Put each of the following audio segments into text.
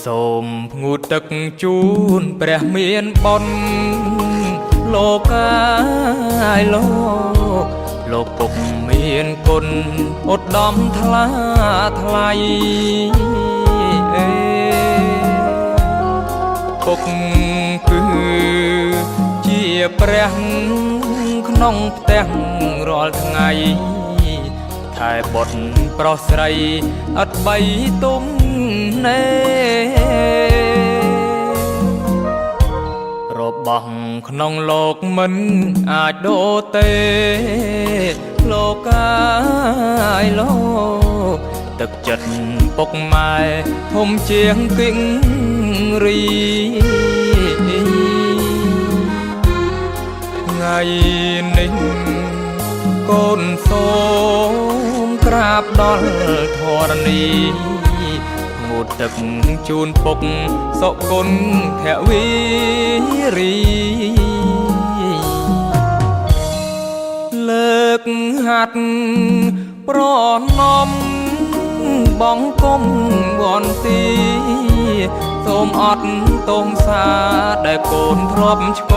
សូមងូតទឹកជូនព្រះមានបុណ្យលោកកាយលោកពុកមានគុណឧត្តមថ្លាថ្លៃពុកគឺជាព្រះក្នុងផ្ទះរាល់ថ្ងៃថែបុត្រប្រុសស្រីអត់បីទុំណែរបស់ក្នុងលោកមិនអាចដូរទេលោកកាយលោកទឹកចិត្តពុកម៉ែធំជាងគិងរីថ្ងៃនេះកូនសូមក្រាបដល់ធរណីងូតទឹកជូនពុកសុគន្ធវីរីលើកហាត់ប្រណំបងគុំវន្ទីសូមអត់ទងសាដែលកូនធ្លាប់ឆ្ក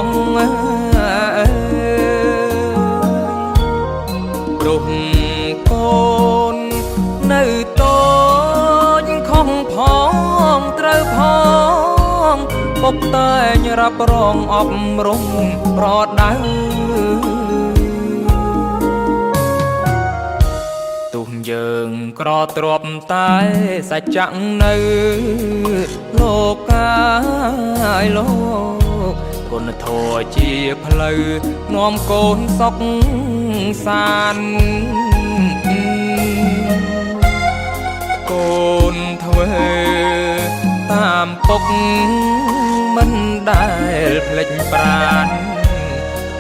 ងព្រោះកូននៅតូចខំផងត្រូវផងពុកតែងរ៉ាប់រងអប់រំប្រដៅទុះយើងក្រទ្រាប់តែសច្ចៈនៅលោកកាយលោកគុណធម៌ជាផ្លូវនាំកូនសុខសាន្តកូនធ្វើតាមពុកមិនដែលភ្លេចប្រាណ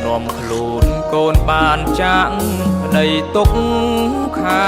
នាំខ្លួនកូនបានចាក់ដីទុកខា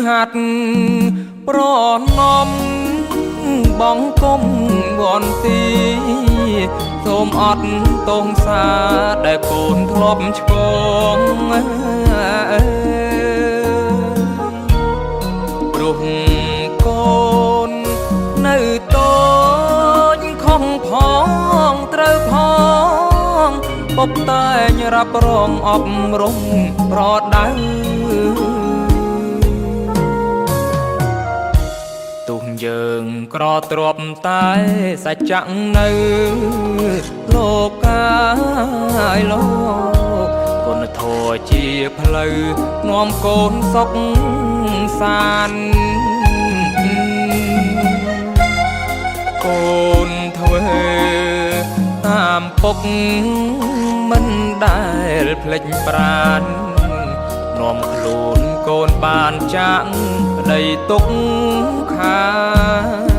ហាត់ប្រណំបងគុំវន្ទីសូមអត់ទងសាដែលកូនធ្លាប់ឆ្កងព្រោះកូននៅតូចខំផងត្រូវផងពុកតែងរ៉ាប់រងអប់រំប្រដៅទុះយើងក្រទ្រាប់តែសច្ចៈនៅលោកកាយលោកគុណធម៌ជាផ្លូវនាំកូនសុខសាន្តកូនធ្វើតាមពុកមិនដែលភ្លេចប្រាណនាំខ្លួនកូនបានចាក់ដីទុកខា